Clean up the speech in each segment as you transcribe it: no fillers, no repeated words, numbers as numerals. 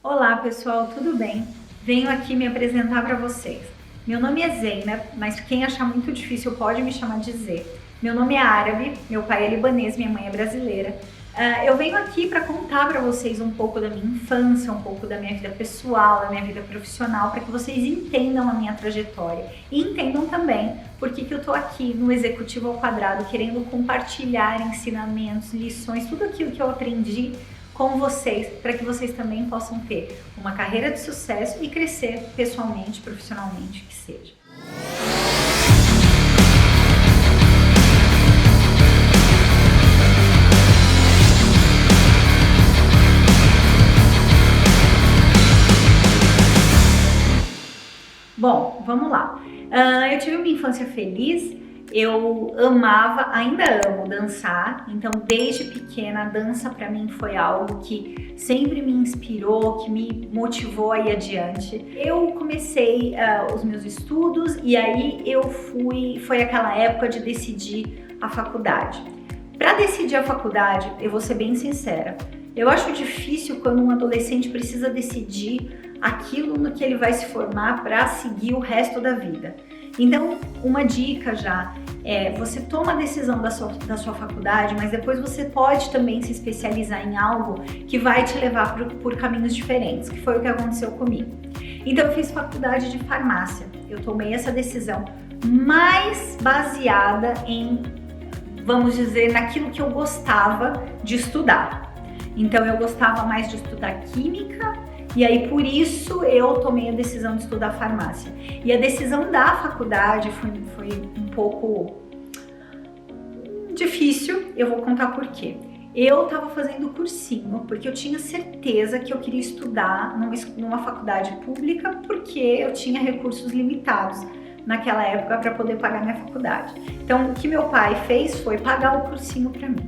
Olá pessoal, tudo bem? Venho aqui me apresentar para vocês. Meu nome é Zeina, mas quem achar muito difícil pode me chamar de Zê. Meu nome é árabe, meu pai é libanês, minha mãe é brasileira. Eu venho aqui para contar para vocês um pouco da minha infância, um pouco da minha vida pessoal, da minha vida profissional, para que vocês entendam a minha trajetória e entendam também por que eu estou aqui no Executivo ao Quadrado, querendo compartilhar ensinamentos, lições, tudo aquilo que eu aprendi com vocês, para que vocês também possam ter uma carreira de sucesso e crescer pessoalmente, profissionalmente, que seja. Bom, vamos lá. Eu tive uma infância feliz. Eu amava, ainda amo dançar, então desde pequena a dança para mim foi algo que sempre me inspirou, que me motivou a ir adiante. Eu comecei os meus estudos e aí foi aquela época de decidir a faculdade. Para decidir a faculdade, eu vou ser bem sincera, eu acho difícil quando um adolescente precisa decidir aquilo no que ele vai se formar para seguir o resto da vida. Então, uma dica já é, você toma a decisão da sua faculdade, mas depois você pode também se especializar em algo que vai te levar por caminhos diferentes, que foi o que aconteceu comigo. Então, eu fiz faculdade de farmácia. Eu tomei essa decisão mais baseada em, vamos dizer, naquilo que eu gostava de estudar. Então, eu gostava mais de estudar química, e aí, por isso, eu tomei a decisão de estudar farmácia. E a decisão da faculdade foi um pouco difícil, eu vou contar por quê. Eu estava fazendo cursinho, porque eu tinha certeza que eu queria estudar numa faculdade pública, porque eu tinha recursos limitados naquela época para poder pagar minha faculdade. Então, o que meu pai fez foi pagar o cursinho para mim.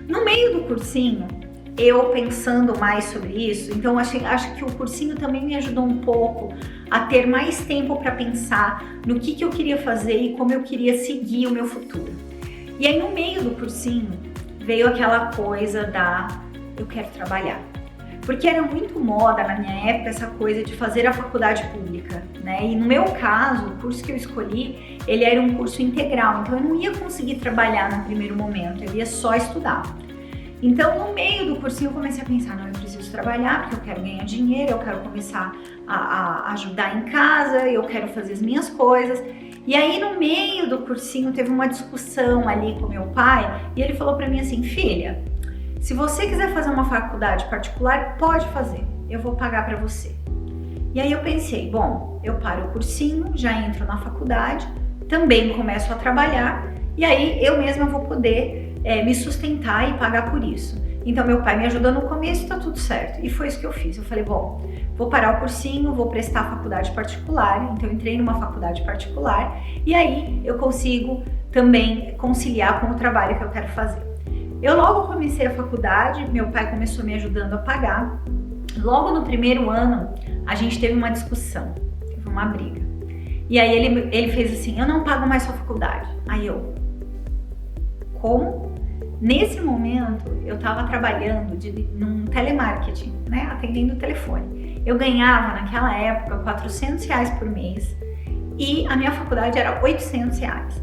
No meio do cursinho, eu pensando mais sobre isso, então acho que o cursinho também me ajudou um pouco a ter mais tempo para pensar no que eu queria fazer e como eu queria seguir o meu futuro. E aí no meio do cursinho veio aquela coisa eu quero trabalhar. Porque era muito moda na minha época essa coisa de fazer a faculdade pública, né? E no meu caso, o curso que eu escolhi, ele era um curso integral, então eu não ia conseguir trabalhar no primeiro momento, eu ia só estudar. Então, no meio do cursinho, eu comecei a pensar, não, eu preciso trabalhar, porque eu quero ganhar dinheiro, eu quero começar a ajudar em casa, eu quero fazer as minhas coisas. E aí, no meio do cursinho, teve uma discussão ali com meu pai, e ele falou pra mim assim, filha, se você quiser fazer uma faculdade particular, pode fazer, eu vou pagar pra você. E aí eu pensei, bom, eu paro o cursinho, já entro na faculdade, também começo a trabalhar, e aí eu mesma vou poder me sustentar e pagar por isso. Então meu pai me ajudou no começo, tá tudo certo. E foi isso que eu fiz. Eu falei, bom, vou parar o cursinho, vou prestar a faculdade particular. Então eu entrei numa faculdade particular e aí eu consigo também conciliar com o trabalho que eu quero fazer. Eu logo comecei a faculdade, meu pai começou me ajudando a pagar. Logo no primeiro ano, a gente teve uma discussão, teve uma briga. E aí ele fez assim, eu não pago mais sua faculdade. Aí eu, como? Nesse momento, eu estava trabalhando num telemarketing, né, atendendo o telefone. Eu ganhava, naquela época, R$400 por mês e a minha faculdade era R$800.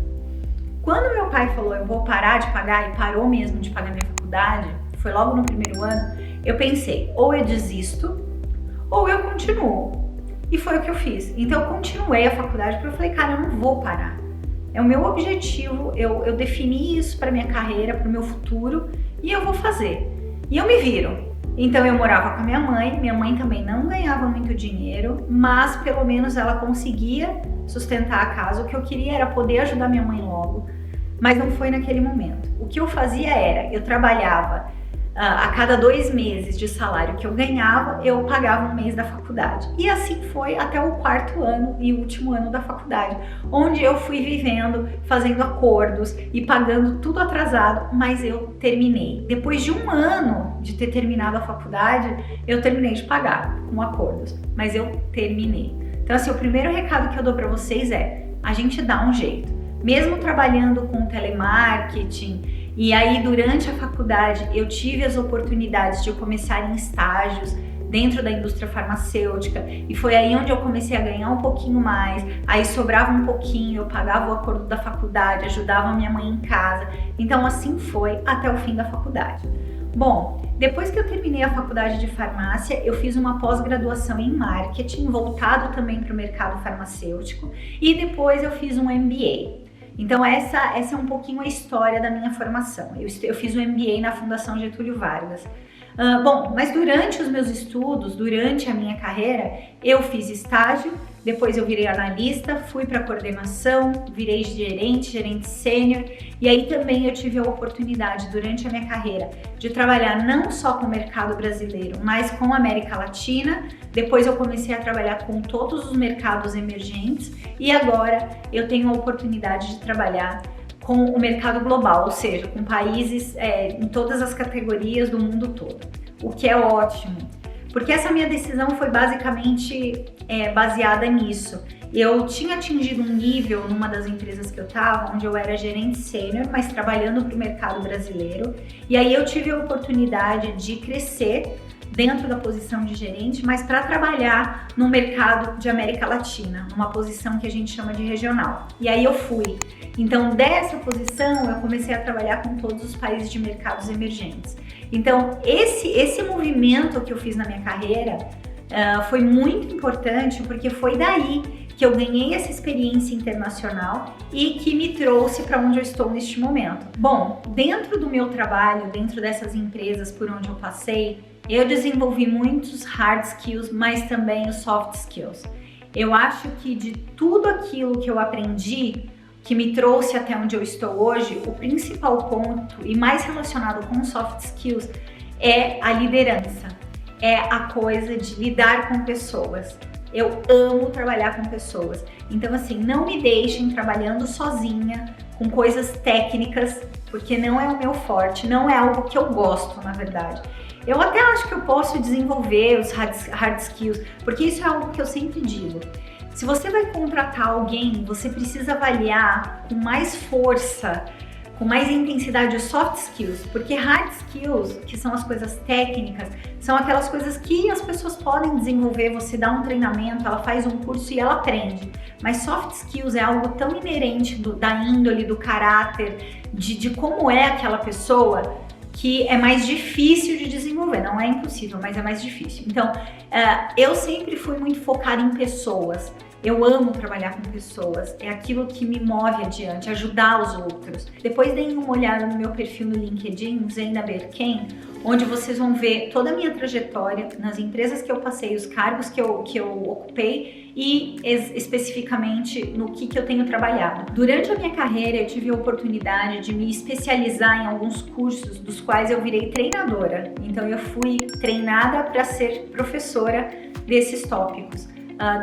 Quando meu pai falou, eu vou parar de pagar, e parou mesmo de pagar minha faculdade, foi logo no primeiro ano, eu pensei, ou eu desisto, ou eu continuo. E foi o que eu fiz. Então, eu continuei a faculdade, porque eu falei, cara, eu não vou parar. É o meu objetivo, eu defini isso para minha carreira, para o meu futuro e eu vou fazer. E eu me viro. Então eu morava com a minha mãe também não ganhava muito dinheiro, mas pelo menos ela conseguia sustentar a casa. O que eu queria era poder ajudar minha mãe logo, mas não foi naquele momento. O que eu fazia era, eu trabalhava a cada 2 meses de salário que eu ganhava, eu pagava um mês da faculdade. E assim foi até o 4º ano e último ano da faculdade, onde eu fui vivendo, fazendo acordos e pagando tudo atrasado, mas eu terminei. Depois de 1 ano de ter terminado a faculdade, eu terminei de pagar com acordos, mas eu terminei. Então assim, o primeiro recado que eu dou para vocês é, a gente dá um jeito. Mesmo trabalhando com telemarketing, e aí durante a faculdade eu tive as oportunidades de começar em estágios dentro da indústria farmacêutica, e foi aí onde eu comecei a ganhar um pouquinho mais, aí sobrava um pouquinho, eu pagava o acordo da faculdade, ajudava minha mãe em casa, então assim foi até o fim da faculdade. Bom, depois que eu terminei a faculdade de farmácia, eu fiz uma pós-graduação em marketing, voltado também para o mercado farmacêutico, e depois eu fiz um MBA. Então essa é um pouquinho a história da minha formação. Eu fiz um MBA na Fundação Getúlio Vargas. Bom, mas durante os meus estudos, durante a minha carreira, eu fiz estágio, depois eu virei analista, fui para coordenação, virei gerente sênior, e aí também eu tive a oportunidade durante a minha carreira de trabalhar não só com o mercado brasileiro, mas com a América Latina. Depois eu comecei a trabalhar com todos os mercados emergentes e agora eu tenho a oportunidade de trabalhar com o mercado global, ou seja, com países em todas as categorias do mundo todo, o que é ótimo, porque essa minha decisão foi basicamente baseada nisso. Eu tinha atingido um nível numa das empresas que eu estava, onde eu era gerente sênior, mas trabalhando para o mercado brasileiro, e aí eu tive a oportunidade de crescer dentro da posição de gerente, mas para trabalhar no mercado de América Latina, numa posição que a gente chama de regional. E aí eu fui. Então, dessa posição, eu comecei a trabalhar com todos os países de mercados emergentes. Então, esse movimento que eu fiz na minha carreira foi muito importante, porque foi daí que eu ganhei essa experiência internacional e que me trouxe para onde eu estou neste momento. Bom, dentro do meu trabalho, dentro dessas empresas por onde eu passei, eu desenvolvi muitos hard skills, mas também os soft skills. Eu acho que de tudo aquilo que eu aprendi, que me trouxe até onde eu estou hoje, o principal ponto e mais relacionado com soft skills é a liderança, é a coisa de lidar com pessoas. Eu amo trabalhar com pessoas, então assim, não me deixem trabalhando sozinha com coisas técnicas, porque não é o meu forte, não é algo que eu gosto, na verdade. Eu até acho que eu posso desenvolver os hard skills, porque isso é algo que eu sempre digo. Se você vai contratar alguém, você precisa avaliar com mais força, com mais intensidade os soft skills, porque hard skills, que são as coisas técnicas, são aquelas coisas que as pessoas podem desenvolver, você dá um treinamento, ela faz um curso e ela aprende. Mas soft skills é algo tão inerente da índole, do caráter, de como é aquela pessoa, que é mais difícil de desenvolver. Não é impossível, mas é mais difícil. Então, eu sempre fui muito focada em pessoas. Eu amo trabalhar com pessoas, é aquilo que me move adiante, ajudar os outros. Depois deem uma olhada no meu perfil no LinkedIn, Zeina Berken, onde vocês vão ver toda a minha trajetória nas empresas que eu passei, os cargos que eu ocupei e especificamente no que eu tenho trabalhado. Durante a minha carreira eu tive a oportunidade de me especializar em alguns cursos dos quais eu virei treinadora. Então eu fui treinada para ser professora desses tópicos.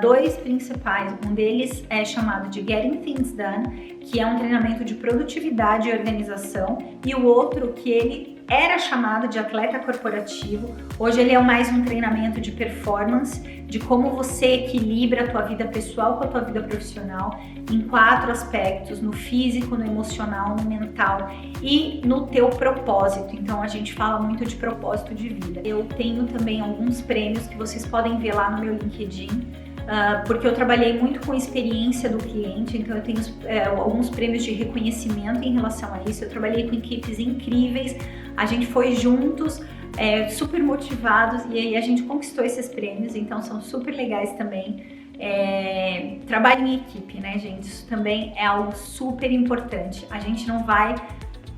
Dois principais, um deles é chamado de Getting Things Done, que é um treinamento de produtividade e organização, e o outro que ele era chamado de atleta corporativo. Hoje ele é mais um treinamento de performance, de como você equilibra a tua vida pessoal com a tua vida profissional em 4 aspectos, no físico, no emocional, no mental e no teu propósito. Então a gente fala muito de propósito de vida. Eu tenho também alguns prêmios que vocês podem ver lá no meu LinkedIn, porque eu trabalhei muito com a experiência do cliente, então eu tenho alguns prêmios de reconhecimento em relação a isso. Eu trabalhei com equipes incríveis, a gente foi juntos, super motivados, e aí a gente conquistou esses prêmios, então são super legais também. Trabalho em equipe, né, gente? Isso também é algo super importante. A gente não vai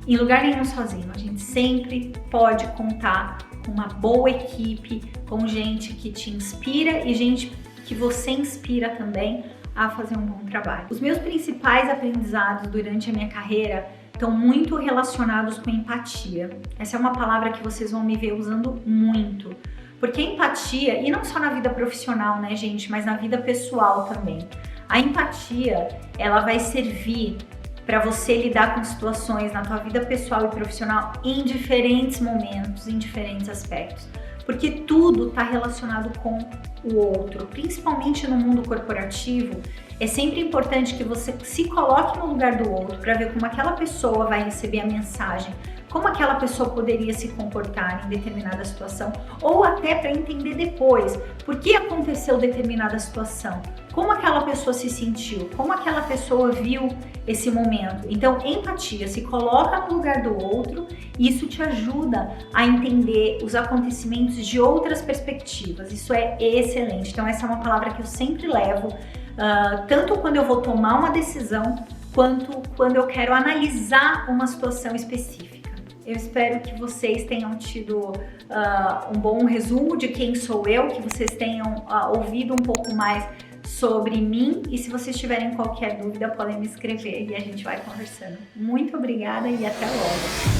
em lugar nenhum sozinho, a gente sempre pode contar com uma boa equipe, com gente que te inspira e gente que você inspira também a fazer um bom trabalho. Os meus principais aprendizados durante a minha carreira estão muito relacionados com empatia. Essa é uma palavra que vocês vão me ver usando muito, porque a empatia, e não só na vida profissional, né, gente, mas na vida pessoal também. A empatia, ela vai servir para você lidar com situações na tua vida pessoal e profissional em diferentes momentos, em diferentes aspectos. Porque tudo está relacionado com o outro, principalmente no mundo corporativo. É sempre importante que você se coloque no lugar do outro para ver como aquela pessoa vai receber a mensagem, como aquela pessoa poderia se comportar em determinada situação, ou até para entender depois por que aconteceu determinada situação, como aquela pessoa se sentiu, como aquela pessoa viu esse momento. Então, empatia, se coloca no lugar do outro, e isso te ajuda a entender os acontecimentos de outras perspectivas. Isso é excelente. Então, essa é uma palavra que eu sempre levo, tanto quando eu vou tomar uma decisão, quanto quando eu quero analisar uma situação específica. Eu espero que vocês tenham tido um bom resumo de quem sou eu, que vocês tenham ouvido um pouco mais sobre mim, e se vocês tiverem qualquer dúvida podem me escrever e a gente vai conversando. Muito obrigada e até logo!